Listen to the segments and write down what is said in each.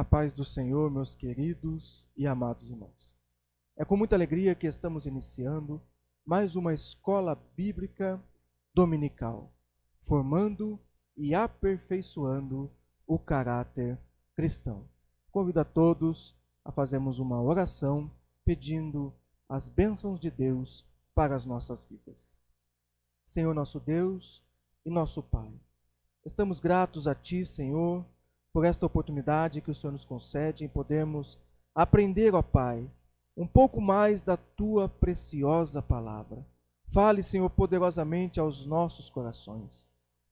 paz do Senhor, meus queridos e amados irmãos. É com muita alegria que estamos iniciando mais uma escola bíblica dominical, formando e aperfeiçoando o caráter cristão. Convido a todos a fazermos uma oração pedindo as bênçãos de Deus para as nossas vidas. Senhor nosso Deus e nosso Pai, estamos gratos a Ti, Senhor, por esta oportunidade que o Senhor nos concede em podermos aprender, ó Pai, um pouco mais da Tua preciosa palavra. Fale, Senhor, poderosamente aos nossos corações.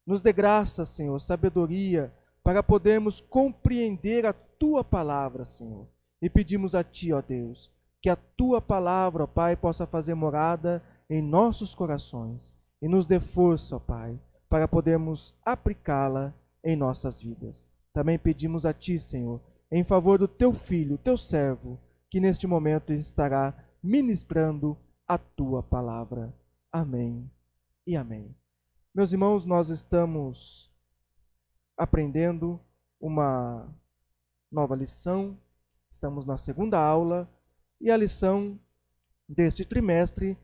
Nos dê graça, Senhor, sabedoria, para podermos compreender a Tua palavra, Senhor. E pedimos a Ti, ó Deus, que a Tua palavra, ó Pai, possa fazer morada em nossos corações. E nos dê força, ó Pai, para podermos aplicá-la em nossas vidas. Também pedimos a Ti, Senhor, em favor do Teu Filho, Teu servo, que neste momento estará ministrando a Tua palavra. Amém e amém. Meus irmãos, nós estamos aprendendo uma nova lição, estamos na segunda aula, e a lição deste trimestre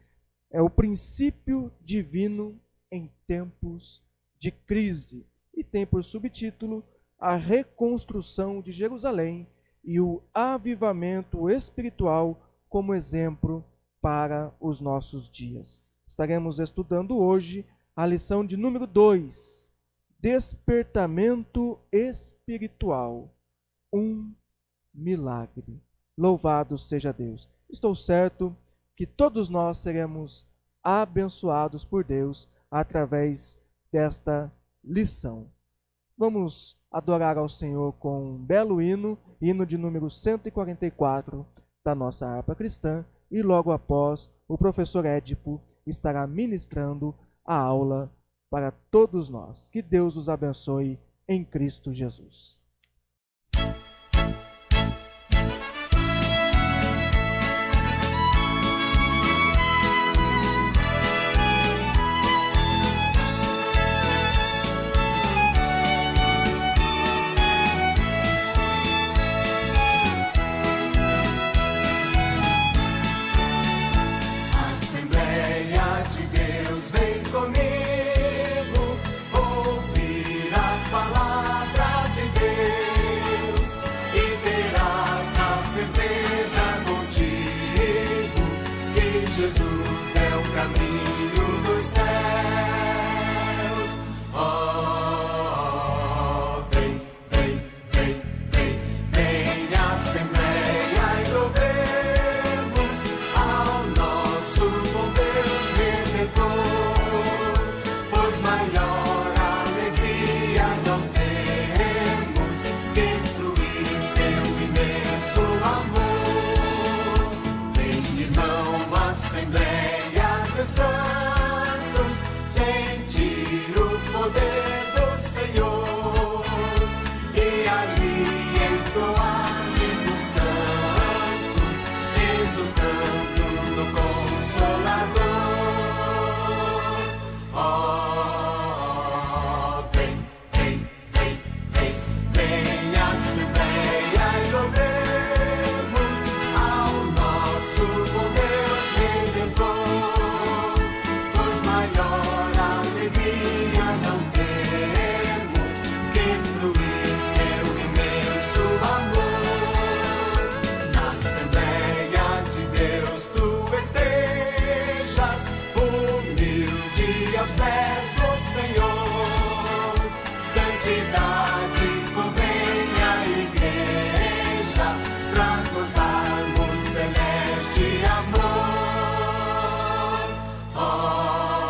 é o princípio divino em tempos de crise, e tem por subtítulo a reconstrução de Jerusalém e o avivamento espiritual como exemplo para os nossos dias. Estaremos estudando hoje a lição de número 2, Despertamento Espiritual, um milagre. Louvado seja Deus. Estou certo que todos nós seremos abençoados por Deus através desta lição. Vamos adorar ao Senhor com um belo hino de número 144 da nossa harpa cristã, e logo após o professor Édipo estará ministrando a aula para todos nós. Que Deus os abençoe em Cristo Jesus. Jesus é o caminho dos céus. Oh, vem, vem, vem, vem, vem a Assembleia e louvemos ao nosso bom Deus Redentor, pois maior alegria não temos que fruir seu imenso amor. Vem, irmão, Assembleia dos Santos, sentir o poder do Senhor, e ali entoar lindos cantos, exultando no Consolador. Oh, vem, vem, vem, vem, vem a Assembleia e louvemos ao nosso bom Deus Redentor, pois maior alegria não temos que fluir seu imenso amor. Na Assembleia de Deus tu estejas, humilde aos pés do Senhor. Santidade convém à igreja, pra gozarmos celeste amor. Oh,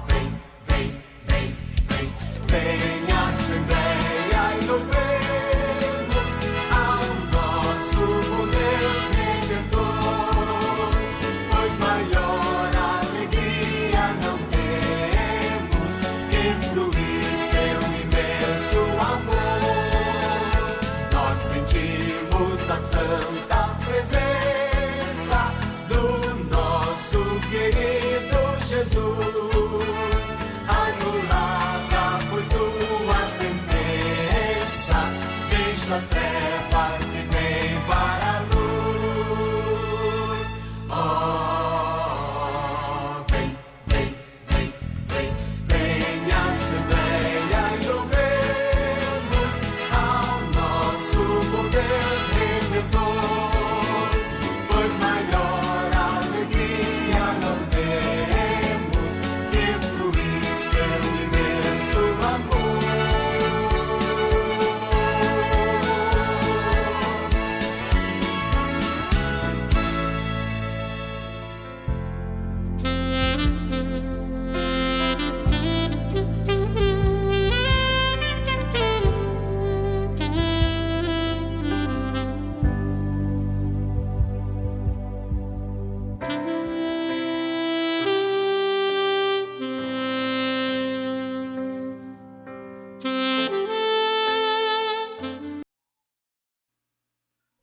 vem, vem, vem, vem, vem a Assembleia e louvemos ao nosso bom Deus Redentor, pois maior alegria não temos que fluir seu imenso amor. Nós sentimos a santa presença do nosso querido Jesus. Anulada foi tua sentença, vem deixa as trevas e vem para a luz. Oh, vem, vem, vem, vem, vem, Assembleia, e louvemos ao nosso bom Deus Redentor, pois maior alegria não temos que fluir seu imenso amor.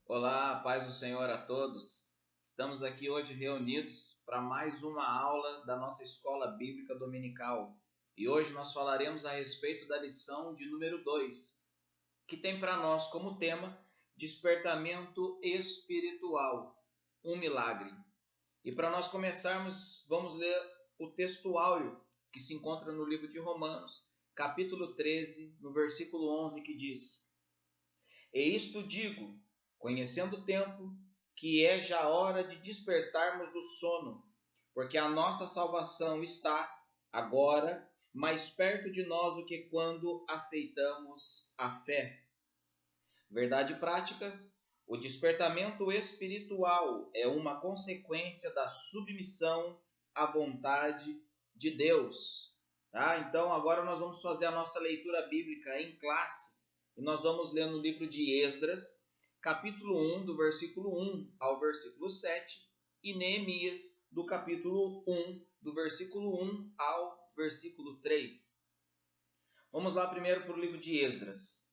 Olá, paz do Senhor a todos. Estamos aqui hoje reunidos para mais uma aula da nossa escola bíblica dominical. E hoje nós falaremos a respeito da lição de número 2, que tem para nós como tema despertamento espiritual, um milagre. E para nós começarmos, vamos ler o textuário que se encontra no livro de Romanos, capítulo 13, no versículo 11, que diz: E isto digo, conhecendo o tempo, que é já hora de despertarmos do sono, porque a nossa salvação está, agora, mais perto de nós do que quando aceitamos a fé. Verdade prática: o despertamento espiritual é uma consequência da submissão à vontade de Deus. Tá? Então, agora nós vamos fazer a nossa leitura bíblica em classe, e nós vamos ler no livro de Esdras, capítulo 1, do versículo 1 ao versículo 7, e Neemias, do capítulo 1, do versículo 1 ao versículo 3. Vamos lá primeiro para o livro de Esdras.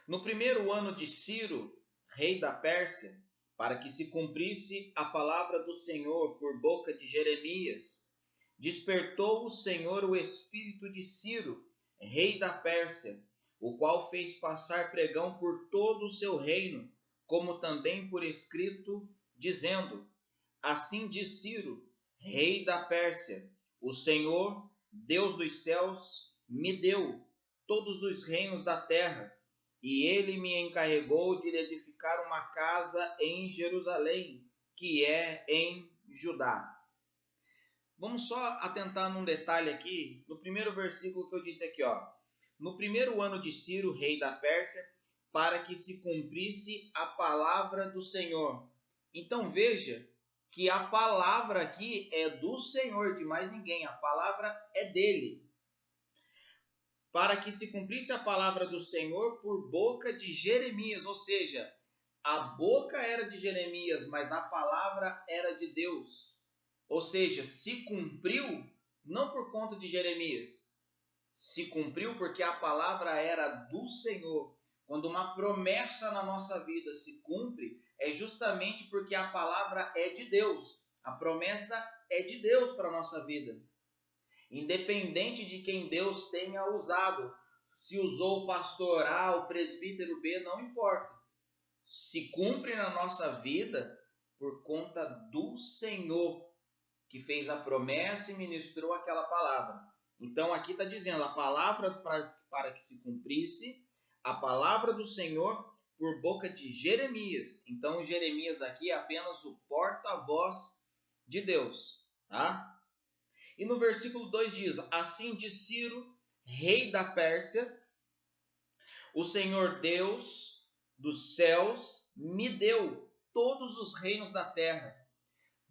No primeiro ano de Ciro, rei da Pérsia, para que se cumprisse a palavra do Senhor por boca de Jeremias, despertou o Senhor o espírito de Ciro, rei da Pérsia, o qual fez passar pregão por todo o seu reino, como também por escrito, dizendo: Assim diz Ciro, rei da Pérsia: O Senhor, Deus dos céus, me deu todos os reinos da terra, e ele me encarregou de lhe edificar uma casa em Jerusalém, que é em Judá. Vamos só atentar num detalhe aqui, no primeiro versículo que eu disse aqui, ó. No primeiro ano de Ciro, rei da Pérsia, para que se cumprisse a palavra do Senhor. Então veja que a palavra aqui é do Senhor, de mais ninguém. A palavra é dele. Para que se cumprisse a palavra do Senhor por boca de Jeremias. Ou seja, a boca era de Jeremias, mas a palavra era de Deus. Ou seja, se cumpriu não por conta de Jeremias. Se cumpriu porque a palavra era do Senhor. Quando uma promessa na nossa vida se cumpre, é justamente porque a palavra é de Deus. A promessa é de Deus para a nossa vida. Independente de quem Deus tenha usado, se usou o pastor A, o presbítero B, não importa. Se cumpre na nossa vida por conta do Senhor, que fez a promessa e ministrou aquela palavra. Então aqui está dizendo a palavra para que se cumprisse, a palavra do Senhor por boca de Jeremias. Então Jeremias aqui é apenas o porta-voz de Deus. Tá? E no versículo 2 diz: Assim diz Ciro, rei da Pérsia, o Senhor Deus dos céus me deu todos os reinos da terra.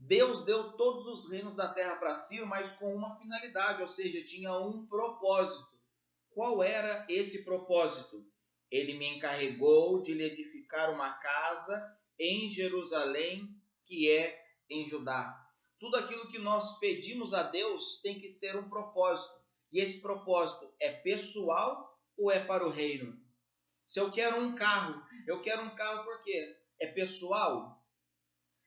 Deus deu todos os reinos da terra para Ciro, mas com uma finalidade, ou seja, tinha um propósito. Qual era esse propósito? Ele me encarregou de lhe edificar uma casa em Jerusalém, que é em Judá. Tudo aquilo que nós pedimos a Deus tem que ter um propósito. E esse propósito é pessoal ou é para o reino? Se eu quero um carro por quê? É pessoal?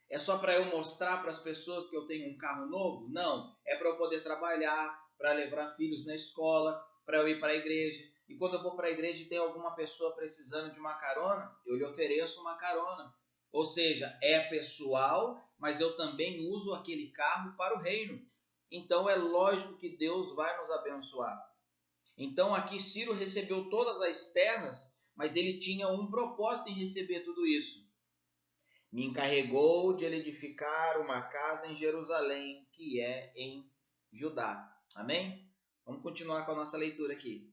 É só para eu mostrar para as pessoas que eu tenho um carro novo? Não, é para eu poder trabalhar, para levar filhos na escola, para eu ir para a igreja. e quando eu vou para a igreja e tem alguma pessoa precisando de uma carona, eu lhe ofereço uma carona. Ou seja, é pessoal, mas eu também uso aquele carro para o reino. Então é lógico que Deus vai nos abençoar. Então aqui Ciro recebeu todas as terras, mas ele tinha um propósito em receber tudo isso. Me encarregou de ele edificar uma casa em Jerusalém, que é em Judá. Amém? Vamos continuar com a nossa leitura aqui.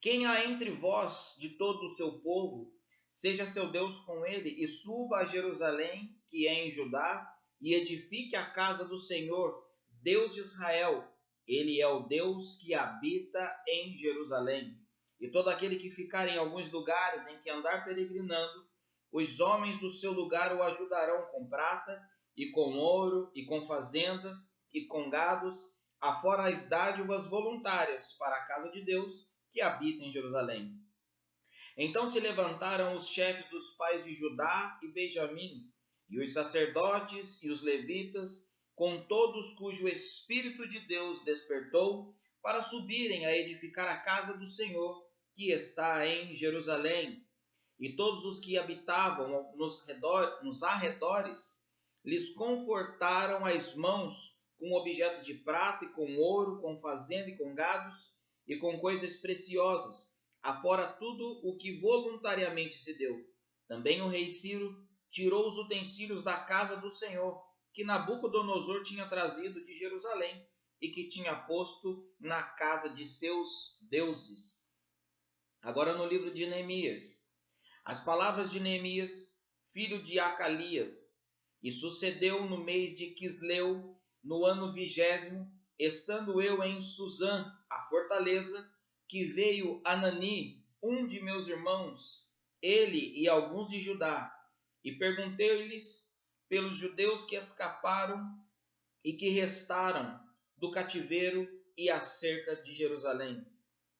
Quem há entre vós de todo o seu povo, seja seu Deus com ele, e suba a Jerusalém, que é em Judá, e edifique a casa do Senhor, Deus de Israel. Ele é o Deus que habita em Jerusalém. E todo aquele que ficar em alguns lugares em que andar peregrinando, os homens do seu lugar o ajudarão com prata, e com ouro, e com fazenda, e com gados, afora as dádivas voluntárias para a casa de Deus, que habita em Jerusalém. Então se levantaram os chefes dos pais de Judá e Benjamim, e os sacerdotes e os levitas, com todos cujo Espírito de Deus despertou, para subirem a edificar a casa do Senhor, que está em Jerusalém. E todos os que habitavam nos arredores lhes confortaram as mãos com objetos de prata e com ouro, com fazenda e com gados, e com coisas preciosas, afora tudo o que voluntariamente se deu. Também o rei Ciro tirou os utensílios da casa do Senhor, que Nabucodonosor tinha trazido de Jerusalém, e que tinha posto na casa de seus deuses. Agora no livro de Neemias. As palavras de Neemias, filho de Acalias, e sucedeu no mês de Quisleu, no ano 20º, estando eu em Suzã, a fortaleza, que veio Anani, um de meus irmãos, ele e alguns de Judá, e perguntei-lhes pelos judeus que escaparam e que restaram do cativeiro e acerca de Jerusalém.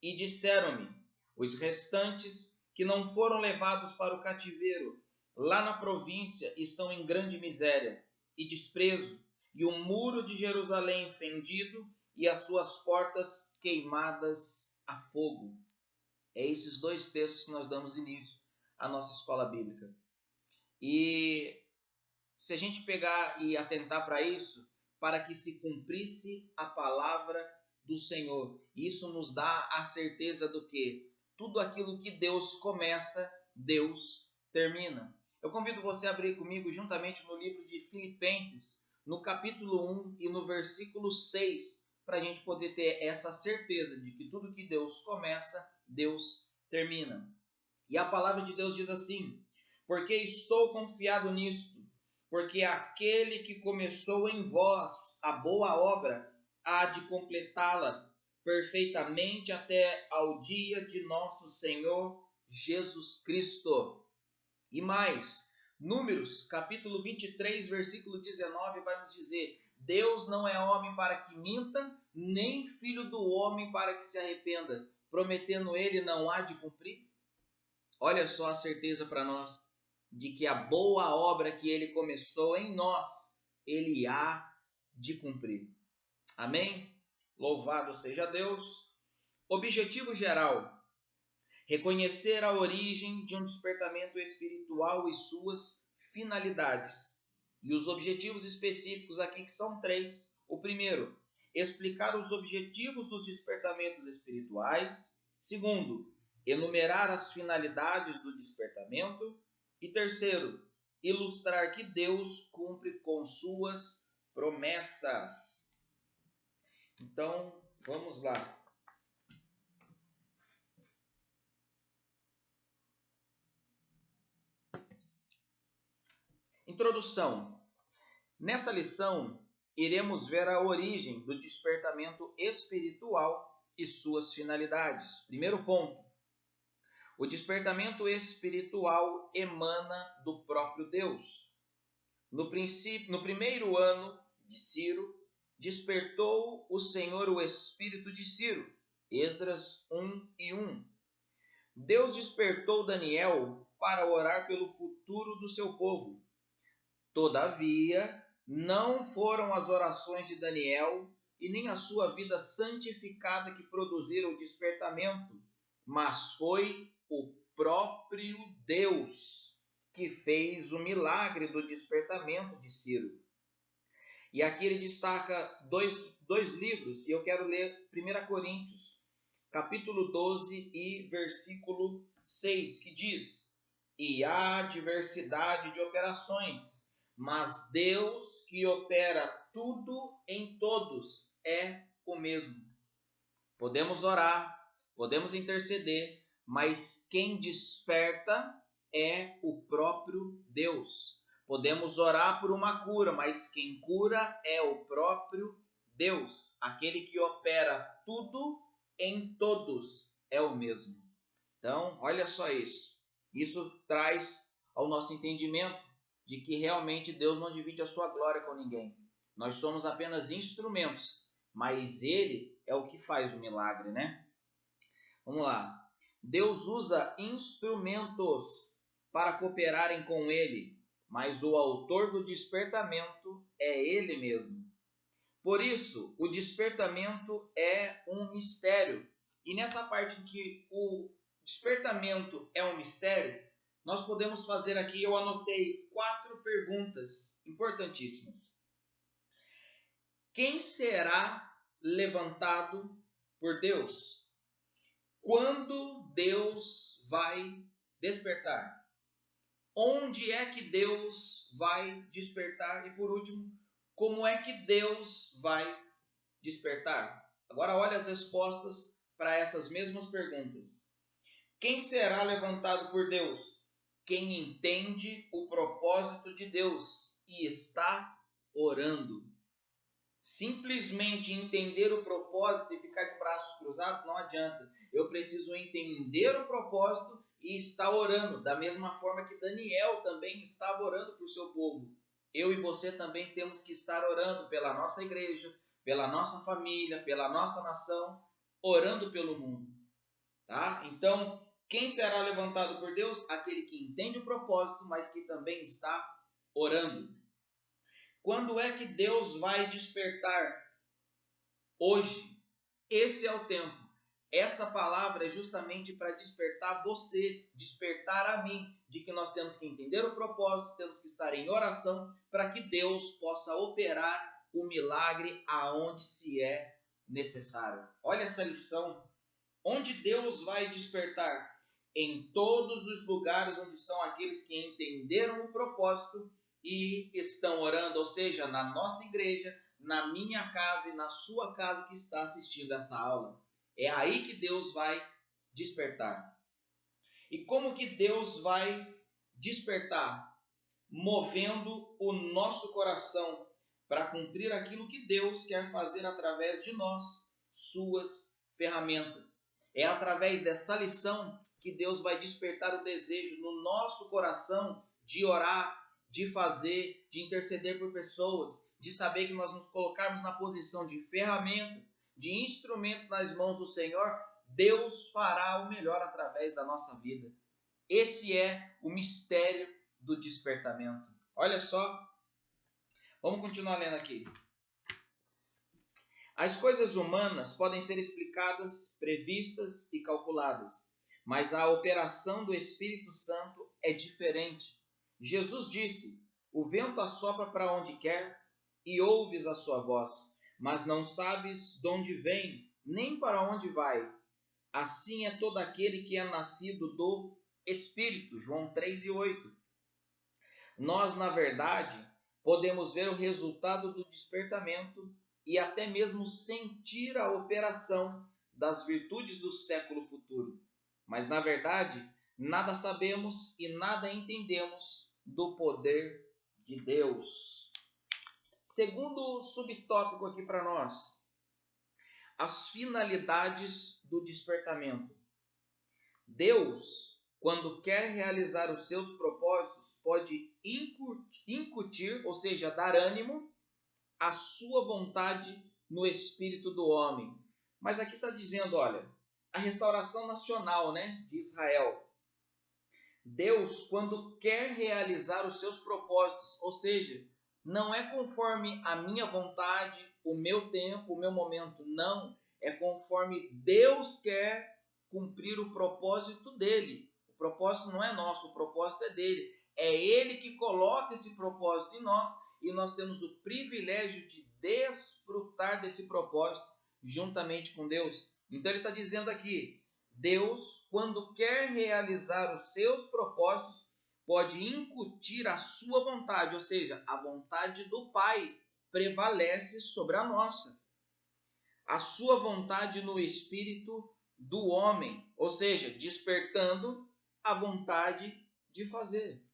E disseram-me, os restantes que não foram levados para o cativeiro, lá na província estão em grande miséria e desprezo, e o muro de Jerusalém fendido, e as suas portas queimadas a fogo. É esses dois textos que nós damos início à nossa escola bíblica. E se a gente pegar e atentar para isso, para que se cumprisse a palavra do Senhor, isso nos dá a certeza do que tudo aquilo que Deus começa, Deus termina. Eu convido você a abrir comigo juntamente no livro de Filipenses, no capítulo 1 e no versículo 6, para a gente poder ter essa certeza de que tudo que Deus começa, Deus termina. E a palavra de Deus diz assim, porque estou confiado nisto, porque aquele que começou em vós a boa obra há de completá-la perfeitamente até ao dia de nosso Senhor Jesus Cristo. E mais, Números, capítulo 23, versículo 19, vai nos dizer, Deus não é homem para que minta, nem filho do homem para que se arrependa, prometendo ele não há de cumprir. Olha só a certeza para nós, de que a boa obra que ele começou em nós, ele há de cumprir. Amém? Louvado seja Deus. Objetivo geral. Reconhecer a origem de um despertamento espiritual e suas finalidades. E os objetivos específicos aqui que são 3. O primeiro, explicar os objetivos dos despertamentos espirituais. Segundo, enumerar as finalidades do despertamento. E terceiro, ilustrar que Deus cumpre com suas promessas. Então, vamos lá. Introdução. Nessa lição, iremos ver a origem do despertamento espiritual e suas finalidades. Primeiro ponto. O despertamento espiritual emana do próprio Deus. No primeiro ano de Ciro, despertou o Senhor o espírito de Ciro. Esdras 1:1. Deus despertou Daniel para orar pelo futuro do seu povo. Todavia, não foram as orações de Daniel e nem a sua vida santificada que produziram o despertamento, mas foi o próprio Deus que fez o milagre do despertamento de Ciro. E aqui ele destaca dois livros, e eu quero ler 1 Coríntios, capítulo 12 e versículo 6, que diz: E há diversidade de operações, mas Deus que opera tudo em todos é o mesmo. Podemos orar, podemos interceder, mas quem desperta é o próprio Deus. Podemos orar por uma cura, mas quem cura é o próprio Deus. Aquele que opera tudo em todos é o mesmo. Então, olha só isso. Isso traz ao nosso entendimento de que realmente Deus não divide a sua glória com ninguém. Nós somos apenas instrumentos, mas Ele é o que faz o milagre, né? Vamos lá. Deus usa instrumentos para cooperarem com Ele, mas o autor do despertamento é Ele mesmo. Por isso, o despertamento é um mistério. E nessa parte que o despertamento é um mistério, nós podemos fazer aqui, eu anotei 4 perguntas importantíssimas. Quem será levantado por Deus? Quando Deus vai despertar? Onde é que Deus vai despertar? E por último, como é que Deus vai despertar? Agora olha as respostas para essas mesmas perguntas. Quem será levantado por Deus? Quem entende o propósito de Deus e está orando. Simplesmente entender o propósito e ficar de braços cruzados não adianta. Eu preciso entender o propósito e estar orando, da mesma forma que Daniel também estava orando por seu povo. Eu e você também temos que estar orando pela nossa igreja, pela nossa família, pela nossa nação, orando pelo mundo. Tá? Então, quem será levantado por Deus? Aquele que entende o propósito, mas que também está orando. Quando é que Deus vai despertar? Hoje. Esse é o tempo. Essa palavra é justamente para despertar você, despertar a mim, de que nós temos que entender o propósito, temos que estar em oração para que Deus possa operar o milagre aonde se é necessário. Olha essa lição. Onde Deus vai despertar? Em todos os lugares onde estão aqueles que entenderam o propósito e estão orando, ou seja, na nossa igreja, na minha casa e na sua casa que está assistindo essa aula. É aí que Deus vai despertar. E como que Deus vai despertar? Movendo o nosso coração para cumprir aquilo que Deus quer fazer através de nós, suas ferramentas. É através dessa lição que Deus vai despertar o desejo no nosso coração de orar, de fazer, de interceder por pessoas, de saber que nós nos colocarmos na posição de ferramentas, de instrumentos nas mãos do Senhor. Deus fará o melhor através da nossa vida. Esse é o mistério do despertamento. Olha só, vamos continuar lendo aqui. As coisas humanas podem ser explicadas, previstas e calculadas, mas a operação do Espírito Santo é diferente. Jesus disse: o vento assopra para onde quer e ouves a sua voz, mas não sabes de onde vem, nem para onde vai. Assim é todo aquele que é nascido do Espírito. João 3:8. Nós, na verdade, podemos ver o resultado do despertamento e até mesmo sentir a operação das virtudes do século futuro. Mas, na verdade, nada sabemos e nada entendemos do poder de Deus. Segundo subtópico aqui para nós, as finalidades do despertamento. Deus, quando quer realizar os seus propósitos, pode incutir, ou seja, dar ânimo, a sua vontade no espírito do homem. Mas aqui está dizendo, olha, a restauração nacional, de Israel. Deus, quando quer realizar os seus propósitos, ou seja, não é conforme a minha vontade, o meu tempo, o meu momento, não. É conforme Deus quer cumprir o propósito dele. O propósito não é nosso, o propósito é dele. É ele que coloca esse propósito em nós e nós temos o privilégio de desfrutar desse propósito juntamente com Deus. Então ele está dizendo aqui, Deus, quando quer realizar os seus propósitos, pode incutir a sua vontade, ou seja, a vontade do Pai prevalece sobre a nossa. A sua vontade no espírito do homem, ou seja, despertando a vontade de fazer.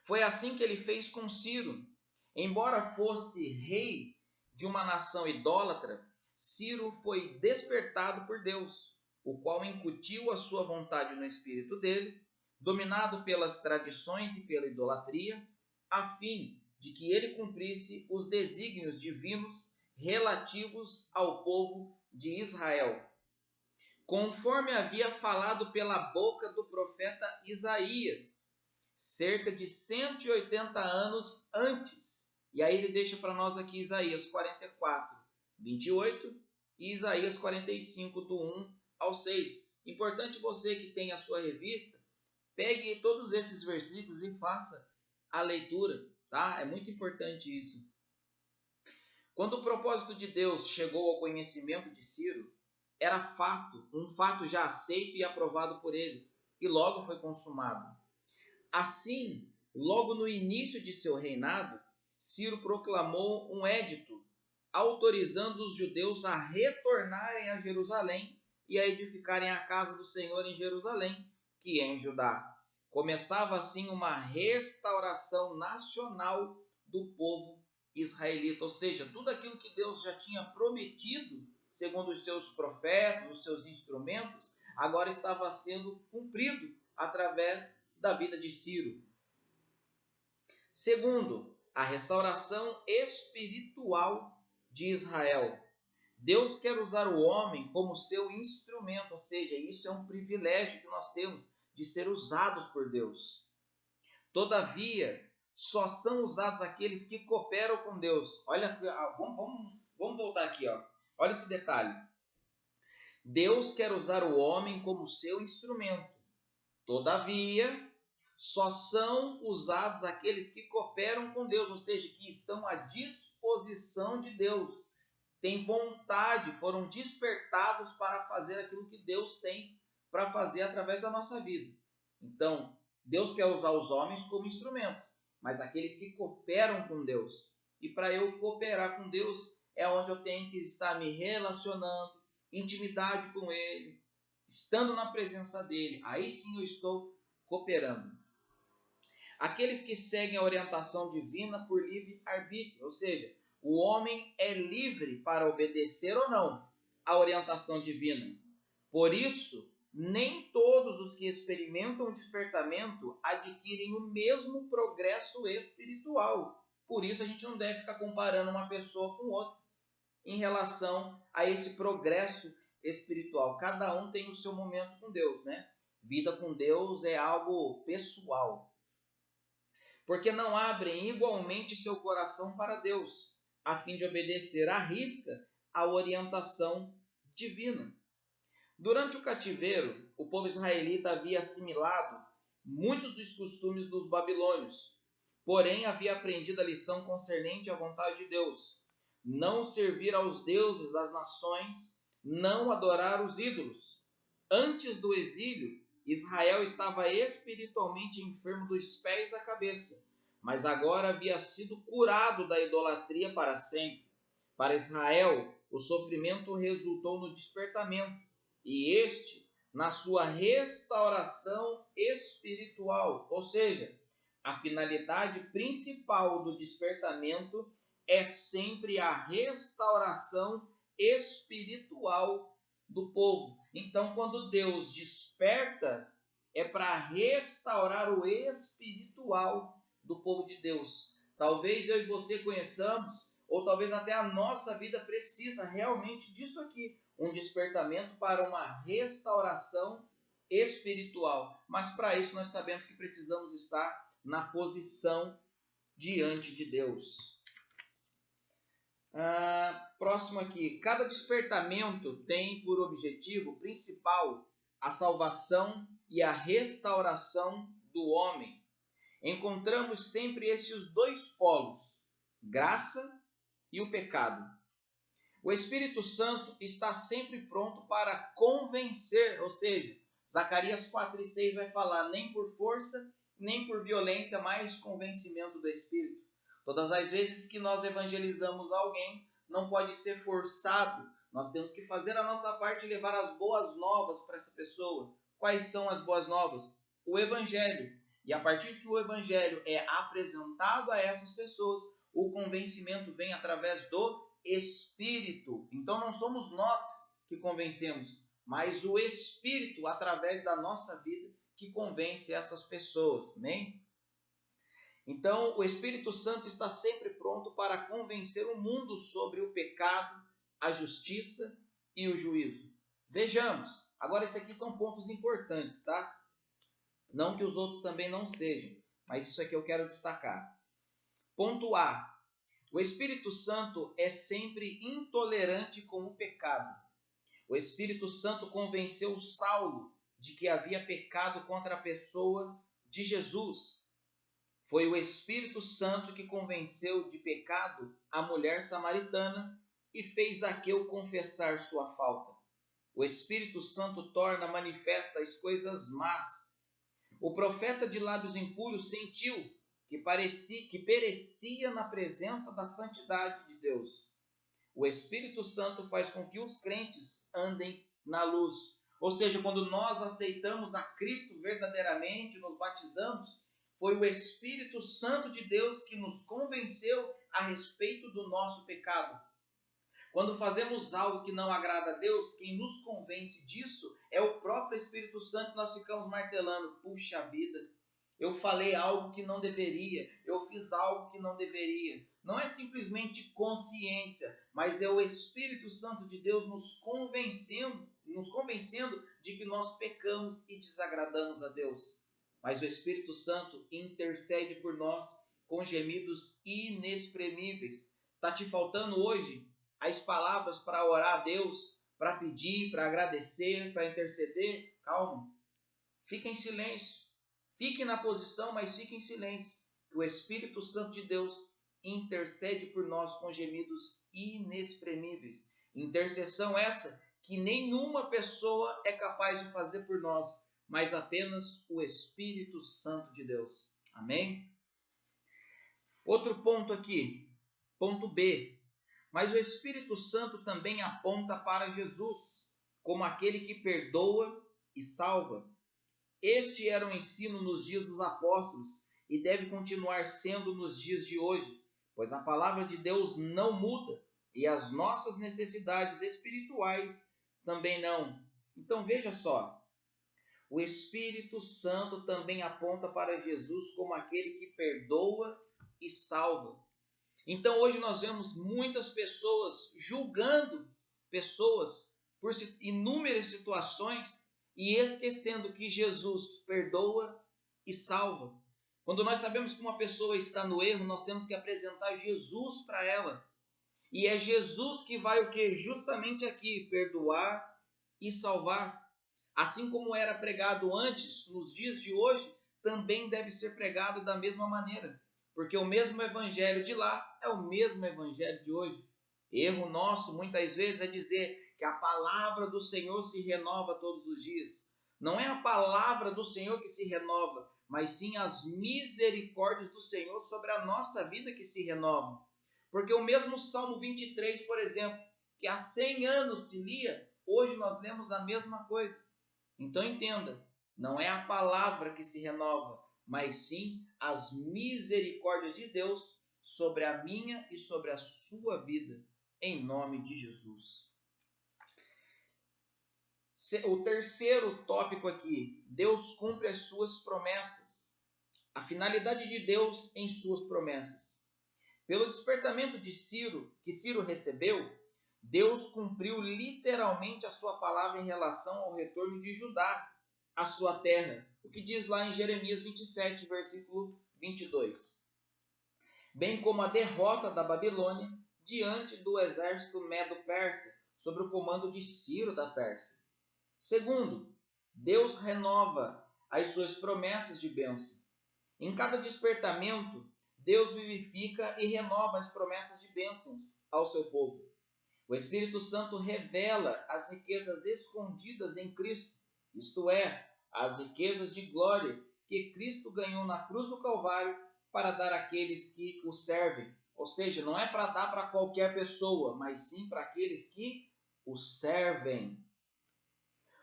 Foi assim que ele fez com Ciro. Embora fosse rei de uma nação idólatra, Ciro foi despertado por Deus, o qual incutiu a sua vontade no espírito dele, dominado pelas tradições e pela idolatria, a fim de que ele cumprisse os desígnios divinos relativos ao povo de Israel, conforme havia falado pela boca do profeta Isaías, cerca de 180 anos antes. E aí ele deixa para nós aqui Isaías 44, 28 e Isaías 45, do 1 ao 6. Importante você que tem a sua revista, pegue todos esses versículos e faça a leitura, tá? É muito importante isso. Quando o propósito de Deus chegou ao conhecimento de Ciro, era um fato já aceito e aprovado por ele, e logo foi consumado. Assim, logo no início de seu reinado, Ciro proclamou um edito, autorizando os judeus a retornarem a Jerusalém e a edificarem a casa do Senhor em Jerusalém, que é em Judá. Começava assim uma restauração nacional do povo israelita, ou seja, tudo aquilo que Deus já tinha prometido, segundo os seus profetas, os seus instrumentos, agora estava sendo cumprido através da vida de Ciro. Segundo, a restauração espiritual de Israel. Deus quer usar o homem como seu instrumento, ou seja, isso é um privilégio que nós temos de ser usados por Deus. Todavia, só são usados aqueles que cooperam com Deus. Olha, vamos voltar aqui, ó. Olha esse detalhe. Deus quer usar o homem como seu instrumento. Todavia, só são usados aqueles que cooperam com Deus, ou seja, que estão à disposição de Deus, têm vontade, foram despertados para fazer aquilo que Deus tem para fazer através da nossa vida. Então, Deus quer usar os homens como instrumentos, mas aqueles que cooperam com Deus. E para eu cooperar com Deus é onde eu tenho que estar me relacionando, intimidade com Ele, estando na presença dEle. Aí sim eu estou cooperando. Aqueles que seguem a orientação divina por livre-arbítrio, ou seja, o homem é livre para obedecer ou não à orientação divina. Por isso, nem todos os que experimentam o despertamento adquirem o mesmo progresso espiritual. Por isso, a gente não deve ficar comparando uma pessoa com outra em relação a esse progresso espiritual. Cada um tem o seu momento com Deus, né? Vida com Deus é algo pessoal. Porque não abrem igualmente seu coração para Deus, a fim de obedecer à risca a orientação divina. Durante o cativeiro, o povo israelita havia assimilado muitos dos costumes dos babilônios, porém havia aprendido a lição concernente à vontade de Deus: não servir aos deuses das nações, não adorar os ídolos. Antes do exílio, Israel estava espiritualmente enfermo dos pés à cabeça, mas agora havia sido curado da idolatria para sempre. Para Israel, o sofrimento resultou no despertamento, e este na sua restauração espiritual. Ou seja, a finalidade principal do despertamento é sempre a restauração espiritual do povo. Então, quando Deus desperta, é para restaurar o espiritual do povo de Deus. Talvez eu e você conheçamos, ou talvez até a nossa vida precisa realmente disso aqui, um despertamento para uma restauração espiritual. Mas para isso nós sabemos que precisamos estar na posição diante de Deus. Próximo aqui. Cada despertamento tem por objetivo principal a salvação e a restauração do homem. Encontramos sempre esses dois polos, graça e o pecado. O Espírito Santo está sempre pronto para convencer, ou seja, Zacarias 4:6 vai falar, nem por força, nem por violência, mas convencimento do Espírito. Todas as vezes que nós evangelizamos alguém, não pode ser forçado. Nós temos que fazer a nossa parte e levar as boas novas para essa pessoa. Quais são as boas novas? O Evangelho. E a partir que o Evangelho é apresentado a essas pessoas, o convencimento vem através do Espírito. Então não somos nós que convencemos, mas o Espírito, através da nossa vida, que convence essas pessoas. Amém? Então, o Espírito Santo está sempre pronto para convencer o mundo sobre o pecado, a justiça e o juízo. Vejamos. Agora, esses aqui são pontos importantes, tá? Não que os outros também não sejam, mas isso aqui eu quero destacar. Ponto A. O Espírito Santo é sempre intolerante com o pecado. O Espírito Santo convenceu Saulo de que havia pecado contra a pessoa de Jesus. Foi o Espírito Santo que convenceu de pecado a mulher samaritana e fez Zaqueu confessar sua falta. O Espírito Santo torna manifesta as coisas más. O profeta de lábios impuros sentiu que perecia na presença da santidade de Deus. O Espírito Santo faz com que os crentes andem na luz. Ou seja, quando nós aceitamos a Cristo verdadeiramente, nos batizamos, foi o Espírito Santo de Deus que nos convenceu a respeito do nosso pecado. Quando fazemos algo que não agrada a Deus, quem nos convence disso é o próprio Espírito Santo. Nós ficamos martelando, puxa vida, eu falei algo que não deveria, eu fiz algo que não deveria. Não é simplesmente consciência, mas é o Espírito Santo de Deus nos convencendo de que nós pecamos e desagradamos a Deus. Mas o Espírito Santo intercede por nós com gemidos inexprimíveis. Está te faltando hoje as palavras para orar a Deus, para pedir, para agradecer, para interceder? Calma. Fica em silêncio. Fique na posição, mas fique em silêncio. O Espírito Santo de Deus intercede por nós com gemidos inexprimíveis. Intercessão essa que nenhuma pessoa é capaz de fazer por nós, mas apenas o Espírito Santo de Deus. Amém? Outro ponto aqui, ponto B. Mas o Espírito Santo também aponta para Jesus, como aquele que perdoa e salva. Este era o ensino nos dias dos apóstolos e deve continuar sendo nos dias de hoje, pois a palavra de Deus não muda e as nossas necessidades espirituais também não. Então veja só, o Espírito Santo também aponta para Jesus como aquele que perdoa e salva. Então hoje nós vemos muitas pessoas julgando pessoas por inúmeras situações e esquecendo que Jesus perdoa e salva. Quando nós sabemos que uma pessoa está no erro, nós temos que apresentar Jesus para ela. E é Jesus que vai o quê? Justamente aqui, perdoar e salvar. Assim como era pregado antes, nos dias de hoje, também deve ser pregado da mesma maneira. Porque o mesmo evangelho de lá é o mesmo evangelho de hoje. Erro nosso, muitas vezes, é dizer que a palavra do Senhor se renova todos os dias. Não é a palavra do Senhor que se renova, mas sim as misericórdias do Senhor sobre a nossa vida que se renovam. Porque o mesmo Salmo 23, por exemplo, que há 100 anos se lia, hoje nós lemos a mesma coisa. Então entenda, não é a palavra que se renova, mas sim as misericórdias de Deus sobre a minha e sobre a sua vida, em nome de Jesus. O terceiro tópico aqui, Deus cumpre as suas promessas. A finalidade de Deus em suas promessas. Pelo despertamento de Ciro, que Ciro recebeu, Deus cumpriu literalmente a sua palavra em relação ao retorno de Judá à sua terra. O que diz lá em Jeremias 27, versículo 22. bem como a derrota da Babilônia diante do exército medo-persa, sob o comando de Ciro da Pérsia. Segundo, Deus renova as suas promessas de bênção. Em cada despertamento, Deus vivifica e renova as promessas de bênção ao seu povo. O Espírito Santo revela as riquezas escondidas em Cristo, isto é, as riquezas de glória que Cristo ganhou na cruz do Calvário para dar àqueles que o servem. Ou seja, não é para dar para qualquer pessoa, mas sim para aqueles que o servem.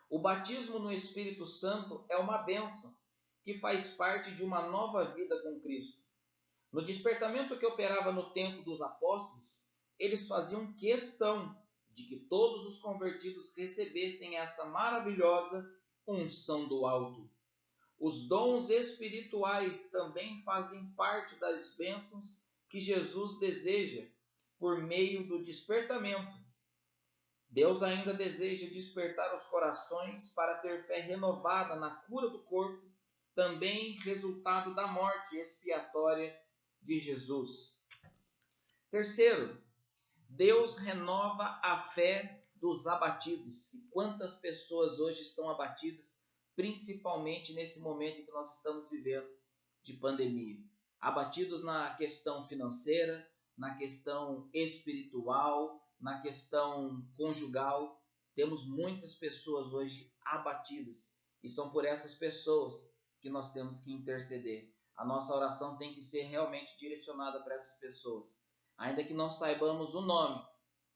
O batismo no Espírito Santo é uma bênção que faz parte de uma nova vida com Cristo. No despertamento que operava no tempo dos apóstolos, eles faziam questão de que todos os convertidos recebessem essa maravilhosa unção do alto. Os dons espirituais também fazem parte das bênçãos que Jesus deseja por meio do despertamento. Deus ainda deseja despertar os corações para ter fé renovada na cura do corpo, também resultado da morte expiatória de Jesus. Terceiro, Deus renova a fé dos abatidos. E quantas pessoas hoje estão abatidas, principalmente nesse momento em que nós estamos vivendo de pandemia? Abatidos na questão financeira, na questão espiritual, na questão conjugal. Temos muitas pessoas hoje abatidas. E são por essas pessoas que nós temos que interceder. A nossa oração tem que ser realmente direcionada para essas pessoas. Ainda que não saibamos o nome,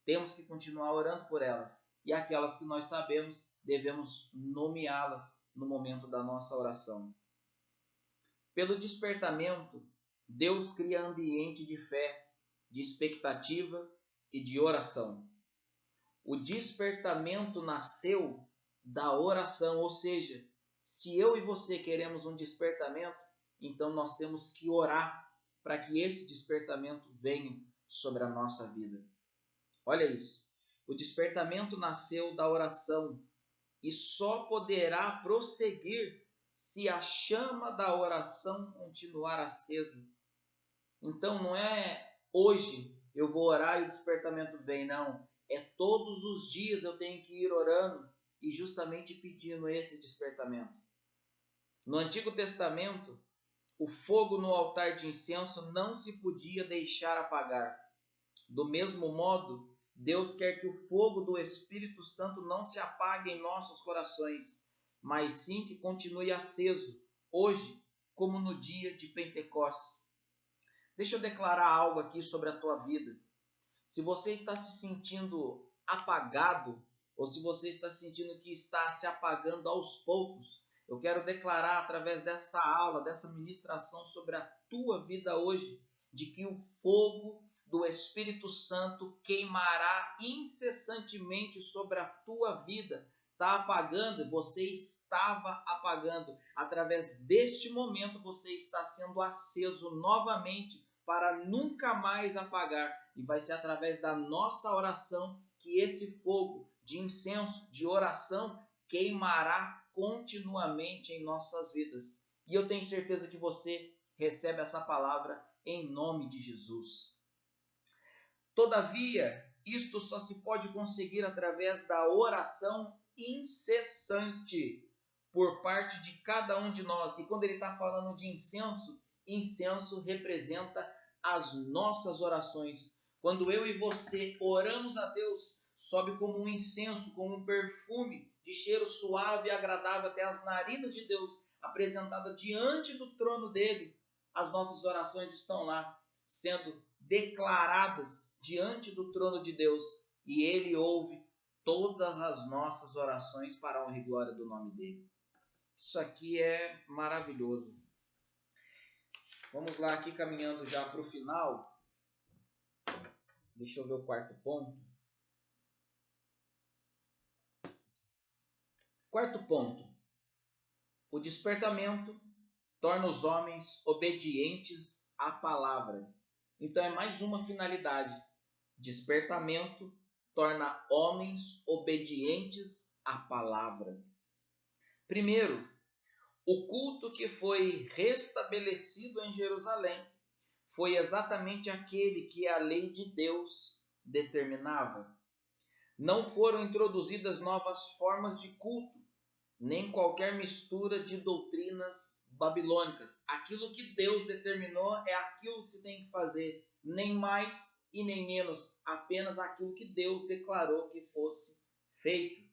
temos que continuar orando por elas. E aquelas que nós sabemos, devemos nomeá-las no momento da nossa oração. Pelo despertamento, Deus cria ambiente de fé, de expectativa e de oração. O despertamento nasceu da oração, ou seja, se eu e você queremos um despertamento, então nós temos que orar para que esse despertamento venha sobre a nossa vida. Olha isso. O despertamento nasceu da oração e só poderá prosseguir se a chama da oração continuar acesa. Então não é hoje eu vou orar e o despertamento vem, não. É todos os dias eu tenho que ir orando e justamente pedindo esse despertamento. No Antigo Testamento, o fogo no altar de incenso não se podia deixar apagar. Do mesmo modo, Deus quer que o fogo do Espírito Santo não se apague em nossos corações, mas sim que continue aceso, hoje, como no dia de Pentecostes. Deixa eu declarar algo aqui sobre a tua vida. Se você está se sentindo apagado, ou se você está sentindo que está se apagando aos poucos, eu quero declarar através dessa aula, dessa ministração sobre a tua vida hoje, de que o fogo do Espírito Santo queimará incessantemente sobre a tua vida. Está apagando, você estava apagando. Através deste momento você está sendo aceso novamente para nunca mais apagar. E vai ser através da nossa oração que esse fogo de incenso, de oração, queimará continuamente em nossas vidas. E eu tenho certeza que você recebe essa palavra em nome de Jesus. Todavia, isto só se pode conseguir através da oração incessante por parte de cada um de nós. E quando ele está falando de incenso, incenso representa as nossas orações. Quando eu e você oramos a Deus, sobe como um incenso, como um perfume de cheiro suave e agradável até as narinas de Deus, apresentada diante do trono dele. As nossas orações estão lá, sendo declaradas diante do trono de Deus, e ele ouve todas as nossas orações para a honra e glória do nome dele. Isso aqui é maravilhoso. Vamos lá, aqui caminhando já para o final. Deixa eu ver o quarto ponto. Quarto ponto. O despertamento torna os homens obedientes à palavra. Então é mais uma finalidade. Despertamento torna homens obedientes à palavra. Primeiro, o culto que foi restabelecido em Jerusalém foi exatamente aquele que a lei de Deus determinava. Não foram introduzidas novas formas de culto, nem qualquer mistura de doutrinas babilônicas. Aquilo que Deus determinou é aquilo que se tem que fazer, nem mais e nem menos, apenas aquilo que Deus declarou que fosse feito.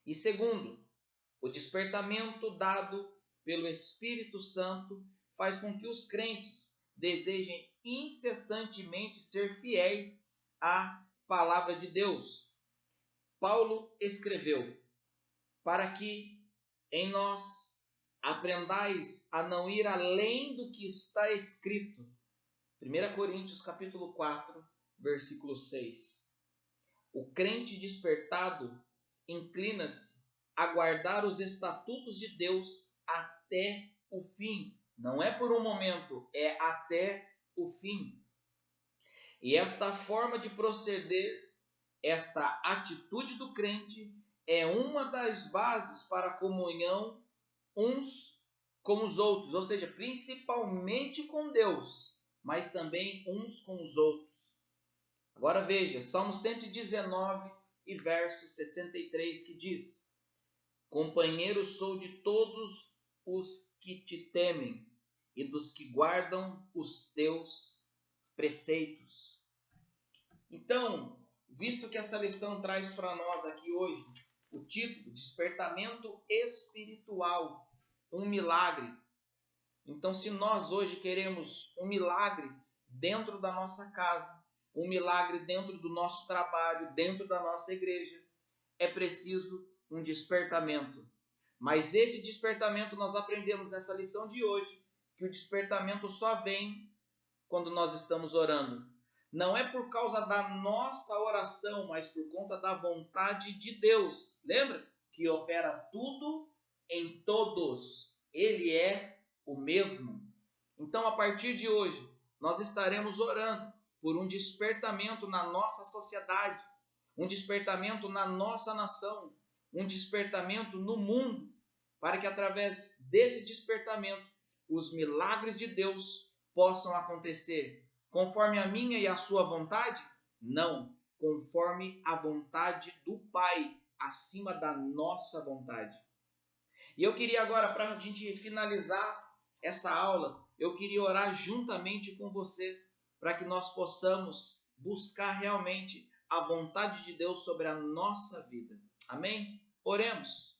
E segundo, o despertamento dado pelo Espírito Santo faz com que os crentes desejem incessantemente ser fiéis à palavra de Deus. Paulo escreveu: para que em nós aprendais a não ir além do que está escrito. 1 Coríntios capítulo 4, versículo 6. O crente despertado inclina-se a guardar os estatutos de Deus até o fim. Não é por um momento, é até o fim. E esta forma de proceder, esta atitude do crente, é uma das bases para a comunhão uns com os outros, ou seja, principalmente com Deus, mas também uns com os outros. Agora veja, Salmo 119 e verso 63, que diz: companheiro sou de todos os que te temem e dos que guardam os teus preceitos. Então, visto que essa lição traz para nós aqui hoje o título Despertamento Espiritual, um milagre. Então, se nós hoje queremos um milagre dentro da nossa casa, um milagre dentro do nosso trabalho, dentro da nossa igreja, é preciso um despertamento. Mas esse despertamento nós aprendemos nessa lição de hoje, que o despertamento só vem quando nós estamos orando. Não é por causa da nossa oração, mas por conta da vontade de Deus. Lembra? Que opera tudo em todos. Ele é o mesmo. Então, a partir de hoje, nós estaremos orando por um despertamento na nossa sociedade, um despertamento na nossa nação, um despertamento no mundo, para que através desse despertamento os milagres de Deus possam acontecer. Conforme a minha e a sua vontade? Não, conforme a vontade do Pai, acima da nossa vontade. E eu queria agora, para a gente finalizar essa aula, eu queria orar juntamente com você, para que nós possamos buscar realmente a vontade de Deus sobre a nossa vida. Amém? Oremos.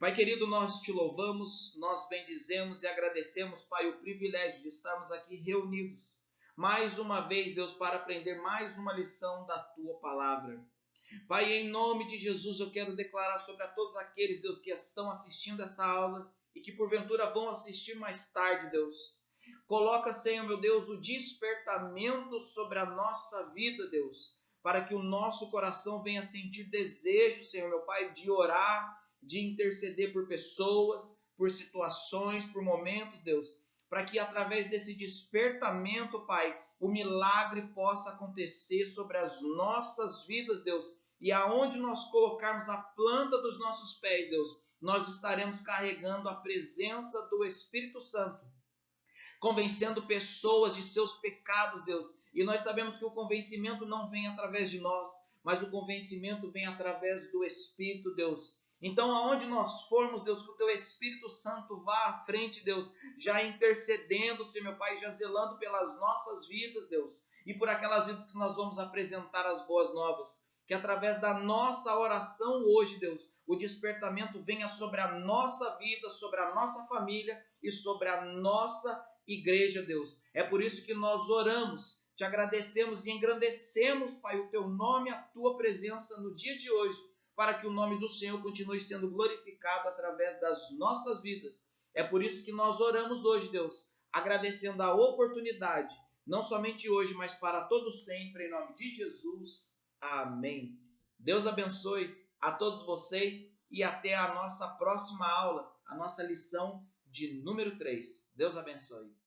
Pai querido, nós te louvamos, nós bendizemos e agradecemos, Pai, o privilégio de estarmos aqui reunidos mais uma vez, Deus, para aprender mais uma lição da Tua Palavra. Pai, em nome de Jesus, eu quero declarar sobre a todos aqueles, Deus, que estão assistindo essa aula e que porventura vão assistir mais tarde, Deus. Coloca, Senhor, meu Deus, o despertamento sobre a nossa vida, Deus, para que o nosso coração venha sentir desejo, Senhor, meu Pai, de orar, de interceder por pessoas, por situações, por momentos, Deus, para que através desse despertamento, Pai, o milagre possa acontecer sobre as nossas vidas, Deus, e aonde nós colocarmos a planta dos nossos pés, Deus, nós estaremos carregando a presença do Espírito Santo, convencendo pessoas de seus pecados, Deus, e nós sabemos que o convencimento não vem através de nós, mas o convencimento vem através do Espírito, Deus. Então, aonde nós formos, Deus, que o Teu Espírito Santo vá à frente, Deus, já intercedendo, Senhor, meu Pai, já zelando pelas nossas vidas, Deus, e por aquelas vidas que nós vamos apresentar as boas novas. Que através da nossa oração hoje, Deus, o despertamento venha sobre a nossa vida, sobre a nossa família e sobre a nossa igreja, Deus. É por isso que nós oramos, te agradecemos e engrandecemos, Pai, o Teu nome, a Tua presença no dia de hoje, para que o nome do Senhor continue sendo glorificado através das nossas vidas. É por isso que nós oramos hoje, Deus, agradecendo a oportunidade, não somente hoje, mas para todo sempre, em nome de Jesus. Amém. Deus abençoe a todos vocês e até a nossa próxima aula, a nossa lição de número 3. Deus abençoe.